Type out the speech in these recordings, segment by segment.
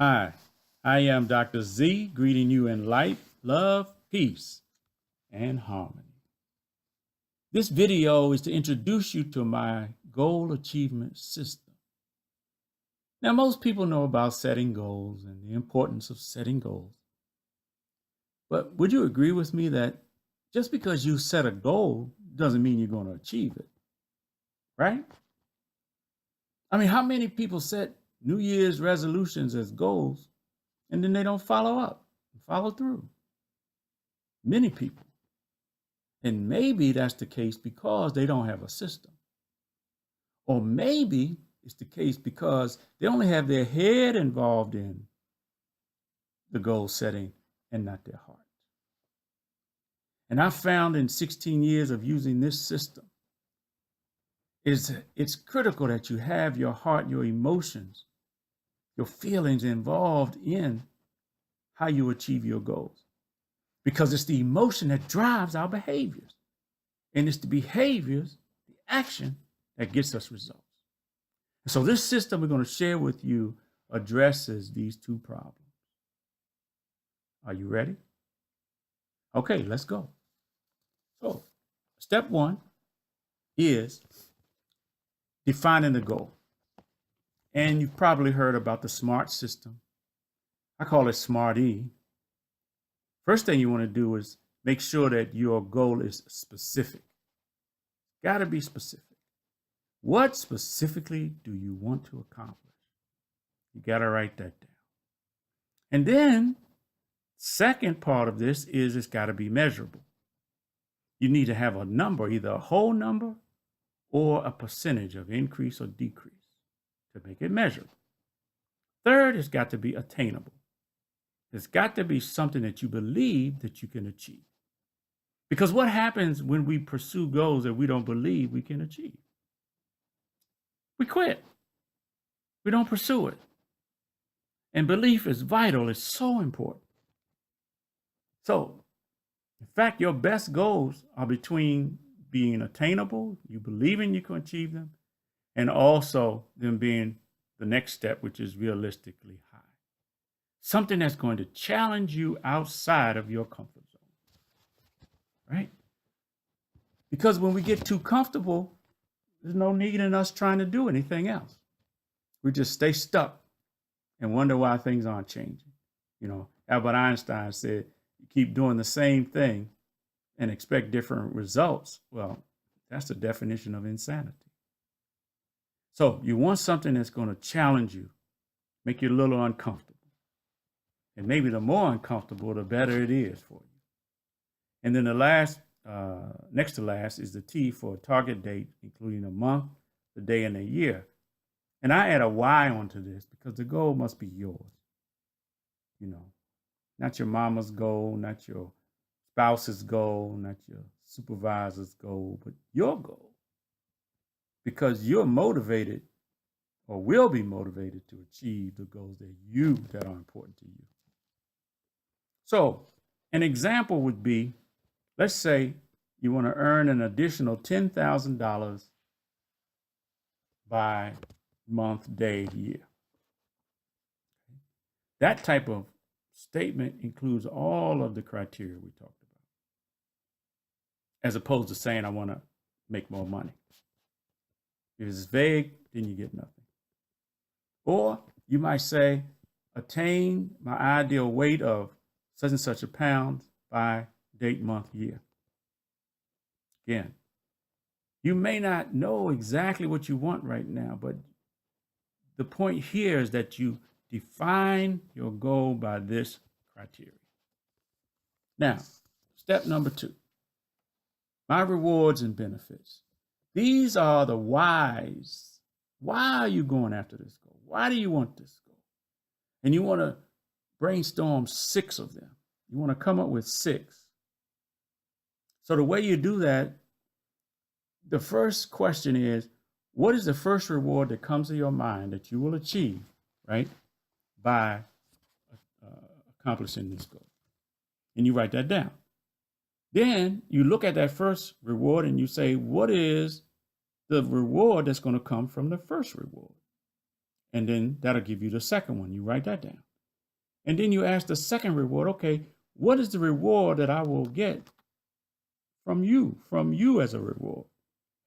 Hi, I am Dr. Z, greeting you in light, love, peace, and harmony. This video is to introduce you to my goal achievement system. Now, most people know about setting goals and the importance of setting goals. But would you agree with me that just because you set a goal doesn't mean you're going to achieve it, right? I mean, how many people set New Year's resolutions as goals and then they don't follow up, follow through? Many people. And maybe that's the case because they don't have a system. Or maybe it's the case because they only have their head involved in the goal setting and not their heart. And I found in 16 years of using this system, it's critical that you have your heart, your emotions, your feelings involved in how you achieve your goals. Because it's the emotion that drives our behaviors. And it's the behaviors, the action that gets us results. And so this system we're going to share with you addresses these two problems. Are you ready? Okay, let's go. So step one is defining the goal. And you've probably heard about the SMART system. I call it SMART-E. First thing you want to do is make sure that your goal is specific. Got to be specific. What specifically do you want to accomplish? You got to write that down. And then, second part of this is it's got to be measurable. You need to have a number, either a whole number or a percentage of increase or decrease to make it measurable. Third, it's got to be attainable. It's got to be something that you believe that you can achieve. Because what happens when we pursue goals that we don't believe we can achieve? We quit. We don't pursue it. And belief is vital. It's so important. So, in fact, your best goals are between being attainable, you believing you can achieve them, and also them being the next step, which is realistically high. Something that's going to challenge you outside of your comfort zone, right? Because when we get too comfortable, there's no need in us trying to do anything else. We just stay stuck and wonder why things aren't changing. You know, Albert Einstein said, you keep doing the same thing and expect different results. Well, that's the definition of insanity. So you want something that's going to challenge you, make you a little uncomfortable. And maybe the more uncomfortable, the better it is for you. And then the last, next to last, is the T for a target date, including a month, the day, and a year. And I add a Y onto this because the goal must be yours. You know, not your mama's goal, not your spouse's goal, not your supervisor's goal, but your goal. Because you're motivated or will be motivated to achieve the goals that are important to you. So an example would be, let's say you want to earn an additional $10,000 by month, day, year. That type of statement includes all of the criteria we talked about, as opposed to saying I want to make more money. If it's vague, then you get nothing. Or you might say, attain my ideal weight of such and such a pound by date, month, year. Again, you may not know exactly what you want right now, but the point here is that you define your goal by this criteria. Now, step number 2, my rewards and benefits. These are the whys. Why are you going after this goal? Why do you want this goal? And you want to brainstorm 6 of them. You want to come up with 6. So the way you do that, the first question is, what is the first reward that comes to your mind that you will achieve, right, by accomplishing this goal? And you write that down. Then you look at that first reward and you say, what is the reward that's going to come from the first reward? And then that'll give you the second one. You write that down. And then you ask the second reward, okay, what is the reward that I will get from you as a reward?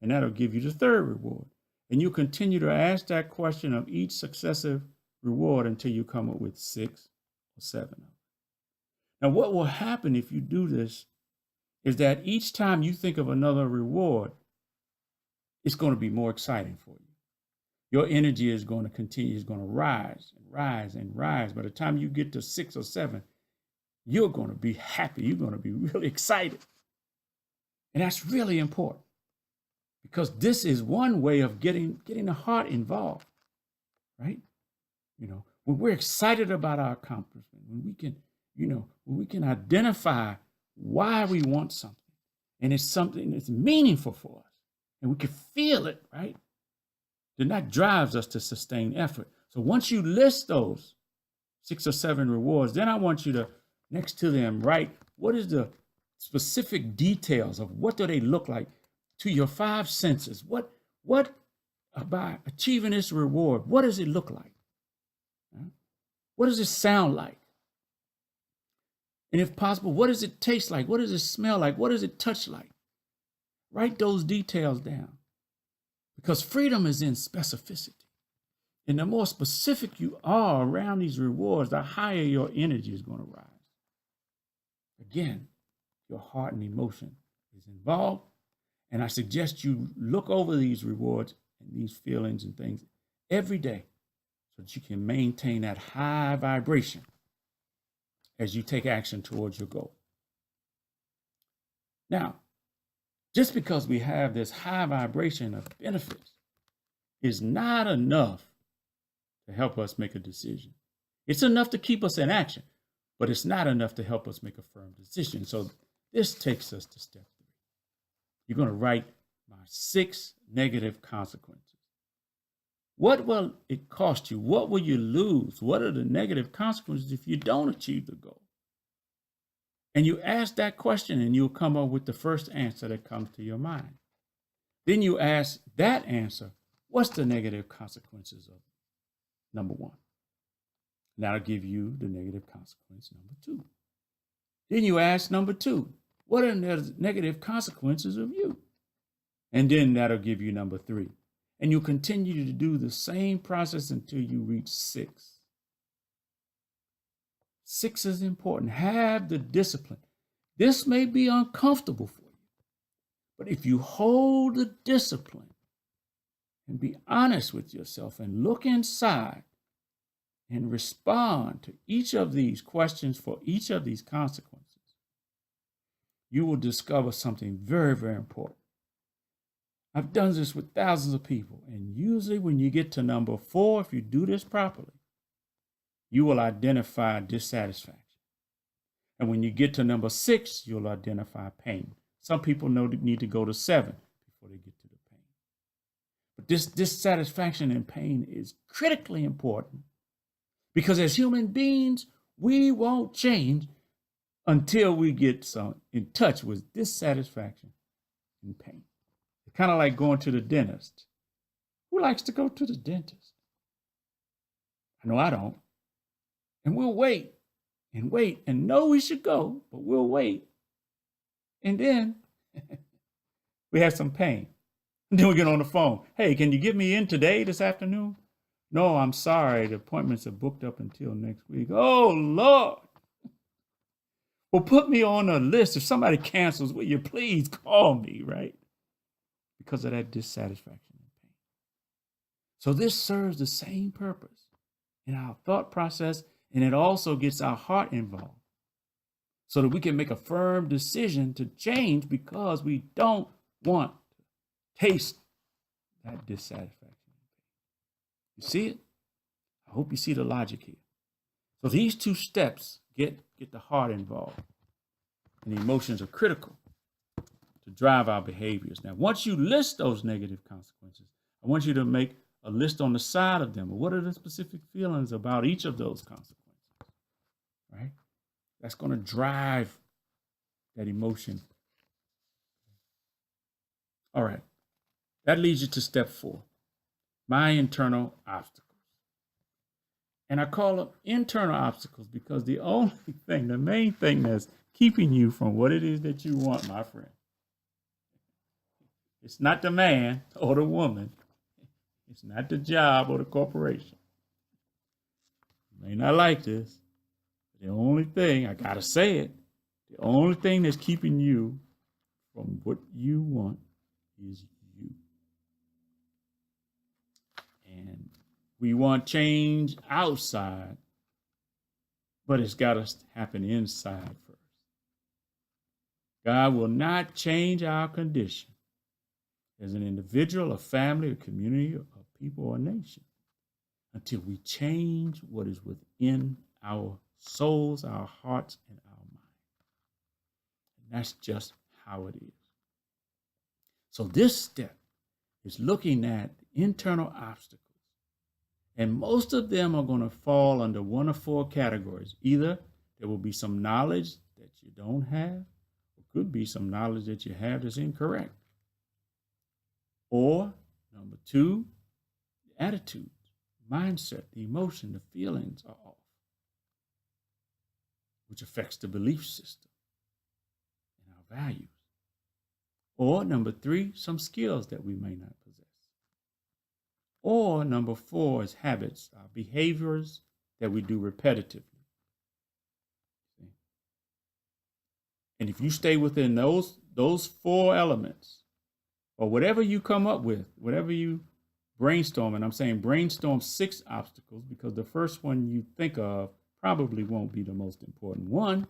And that'll give you the third reward. And you continue to ask that question of each successive reward until you come up with 6 or 7. Now, what will happen if you do this is that each time you think of another reward, it's going to be more exciting for you. Your energy is going to continue, is going to rise and rise and rise. By the time you get to 6 or 7, you're going to be happy. You're going to be really excited. And that's really important because this is one way of getting the heart involved, right? When we're excited about our accomplishment, when we can identify why we want something, and it's something that's meaningful for us, and we can feel it, right? Then that drives us to sustain effort. So once you list those 6 or 7 rewards, then I want you to, next to them, write what is the specific details of what do they look like to your 5 senses. What about achieving this reward? What does it look like? What does it sound like? And if possible, what does it taste like? What does it smell like? What does it touch like? Write those details down because freedom is in specificity. And the more specific you are around these rewards, the higher your energy is going to rise. Again, your heart and emotion is involved. And I suggest you look over these rewards and these feelings and things every day so that you can maintain that high vibration as you take action towards your goal. Now, just because we have this high vibration of benefits is not enough to help us make a decision. It's enough to keep us in action, but it's not enough to help us make a firm decision. So this takes us to step 3. You're going to write my 6 negative consequences. What will it cost you? What will you lose? What are the negative consequences if you don't achieve the goal? And you ask that question and you'll come up with the first answer that comes to your mind. Then you ask that answer, what's the negative consequences of number 1? And that'll give you the negative consequence number 2. Then you ask number 2, what are the negative consequences of you? And then that'll give you number 3. And you continue to do the same process until you reach 6. 6 is important. Have the discipline. This may be uncomfortable for you, but if you hold the discipline and be honest with yourself and look inside and respond to each of these questions for each of these consequences, you will discover something very, very important. I've done this with thousands of people, and usually when you get to number 4, if you do this properly, you will identify dissatisfaction. And when you get to number 6, you'll identify pain. Some people need to go to 7 before they get to the pain. But this dissatisfaction and pain is critically important because as human beings, we won't change until we get in touch with dissatisfaction and pain. It's kind of like going to the dentist. Who likes to go to the dentist? I know I don't. And we'll wait and know we should go, but we'll wait. And then we have some pain. And then we get on the phone. Hey, can you get me in today, this afternoon? No, I'm sorry. The appointments are booked up until next week. Oh, Lord. Well, put me on a list. If somebody cancels, will you please call me, right? Because of that dissatisfaction and pain. So this serves the same purpose in our thought process, and it also gets our heart involved so that we can make a firm decision to change because we don't want to taste that dissatisfaction. You see it? I hope you see the logic here. So these 2 steps get the heart involved, and the emotions are critical to drive our behaviors. Now, once you list those negative consequences, I want you to make a list on the side of them. What are the specific feelings about each of those consequences? Right? That's going to drive that emotion. All right. That leads you to step 4, my internal obstacles. And I call them internal obstacles because the main thing that's keeping you from what it is that you want, my friend, it's not the man or the woman. It's not the job or the corporation. You may not like this. The only thing, I gotta say it, the only thing that's keeping you from what you want is you. And we want change outside, but it's got to happen inside first. God will not change our condition as an individual, a family, a community, a people, or a nation until we change what is within our souls, our hearts, and our minds. And that's just how it is. So this step is looking at internal obstacles. And most of them are going to fall under one of four categories. Either there will be some knowledge that you don't have, or could be some knowledge that you have that's incorrect. Or, number two, the attitude, mindset, the emotion, the feelings are off, which affects the belief system and our values. Or, number three, some skills that we may not possess. Or number four is habits, behaviors that we do repetitively. And if you stay within those four elements, or whatever you come up with, whatever you brainstorm, and I'm saying brainstorm 6 obstacles because the first one you think of probably won't be the most important one.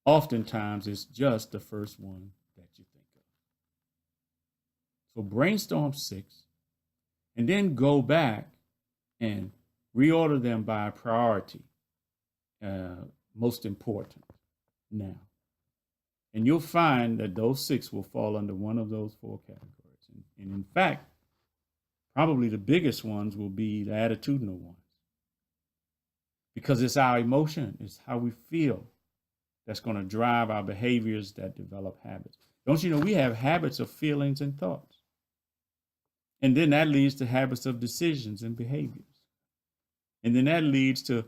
Oftentimes, it's just the first one that you think of. So brainstorm 6. And then go back and reorder them by priority, most important now. And you'll find that those 6 will fall under one of those 4 categories. And in fact, probably the biggest ones will be the attitudinal ones. Because it's our emotion, it's how we feel that's going to drive our behaviors that develop habits. Don't you know we have habits of feelings and thoughts? And then that leads to habits of decisions and behaviors. And then that leads to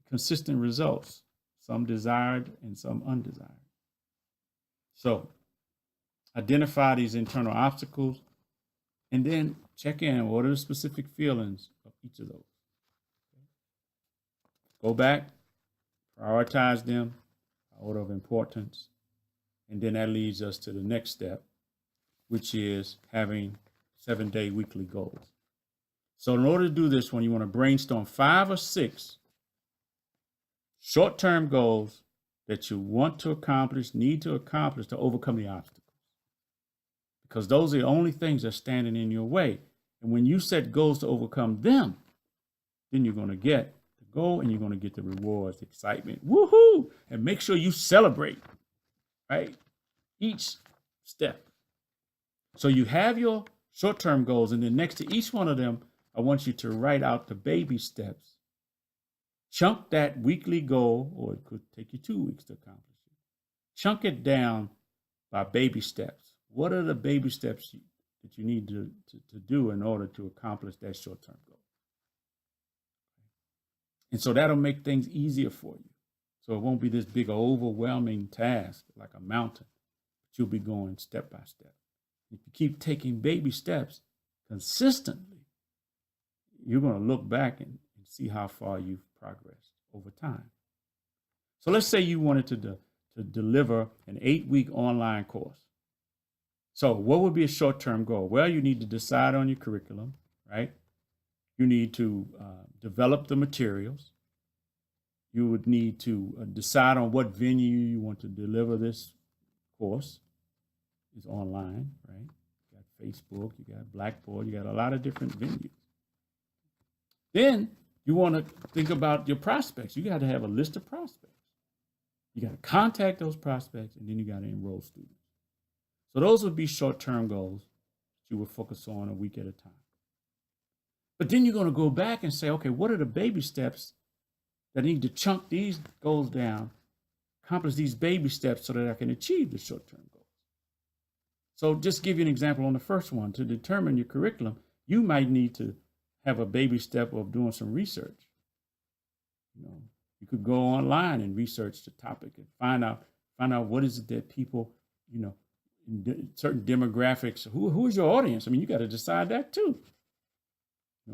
consistent results, some desired and some undesired. So identify these internal obstacles and then check in what are the specific feelings of each of those. Go back, prioritize them, order of importance. And then that leads us to the next step, which is having 7-day weekly goals. So in order to do this one, you want to brainstorm 5 or 6 short-term goals that you want to accomplish, need to accomplish to overcome the obstacles. Because those are the only things that are standing in your way. And when you set goals to overcome them, then you're going to get the goal and you're going to get the rewards, the excitement. Woohoo! And make sure you celebrate, right? Each step. So you have your short-term goals, and then next to each one of them, I want you to write out the baby steps. Chunk that weekly goal, or it could take you 2 weeks to accomplish it. Chunk it down by baby steps. What are the baby steps that you need to do in order to accomplish that short-term goal? And so that'll make things easier for you. So it won't be this big overwhelming task like a mountain, but you'll be going step by step. If you keep taking baby steps consistently, you're going to look back and see how far you've progressed over time. So let's say you wanted to deliver an 8-week online course. So what would be a short-term goal? Well, you need to decide on your curriculum, right? You need to develop the materials. You would need to decide on what venue you want to deliver this course. Is online, right? You got Facebook, you got Blackboard, you got a lot of different venues. Then you want to think about your prospects. You got to have a list of prospects. You got to contact those prospects, and then you got to enroll students. So those would be short-term goals that you would focus on a week at a time. But then you're going to go back and say, okay, what are the baby steps that I need to chunk these goals down, accomplish these baby steps so that I can achieve the short-term goals? So just give you an example on the first one. To determine your curriculum, you might need to have a baby step of doing some research. You could go online and research the topic and find out what is it that people, in certain demographics, who is your audience? I mean, you got to decide that too.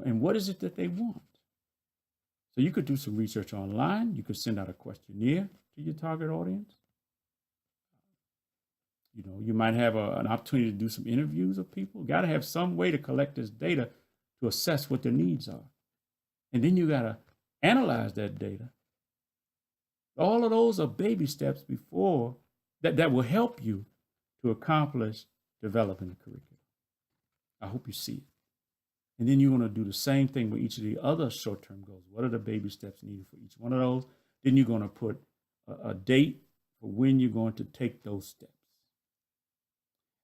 And what is it that they want? So you could do some research online. You could send out a questionnaire to your target audience. You might have an opportunity to do some interviews of people. Got to have some way to collect this data to assess what their needs are. And then you got to analyze that data. All of those are baby steps before that will help you to accomplish developing the curriculum. I hope you see it. And then you want to do the same thing with each of the other short-term goals. What are the baby steps needed for each one of those? Then you're going to put a date for when you're going to take those steps.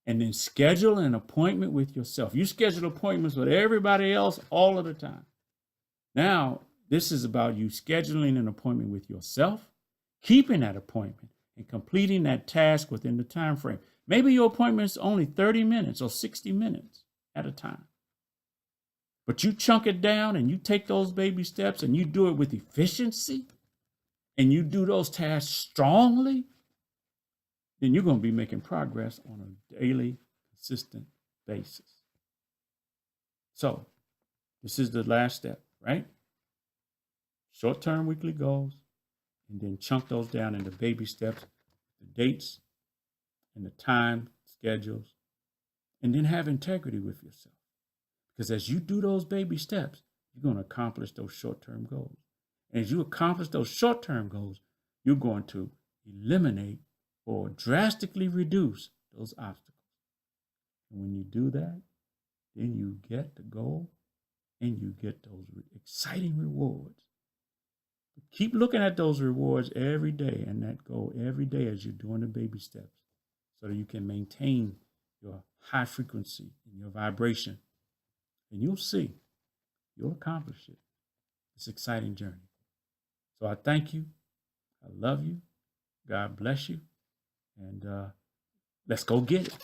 And then schedule an appointment with yourself. You schedule appointments with everybody else all of the time. Now, this is about you scheduling an appointment with yourself, keeping that appointment, and completing that task within the time frame. Maybe your appointment is only 30 minutes or 60 minutes at a time. But you chunk it down and you take those baby steps and you do it with efficiency and you do those tasks strongly, then you're going to be making progress on a daily, consistent basis. So this is the last step, right? Short-term weekly goals, and then chunk those down into baby steps, the dates and the time schedules, and then have integrity with yourself. Because as you do those baby steps, you're going to accomplish those short-term goals. And as you accomplish those short-term goals, you're going to eliminate or drastically reduce those obstacles. And when you do that, then you get the goal and you get those exciting rewards. But keep looking at those rewards every day and that goal every day as you're doing the baby steps so that you can maintain your high frequency and your vibration. And you'll see, you'll accomplish it. It's an exciting journey. So I thank you. I love you. God bless you. And let's go get it.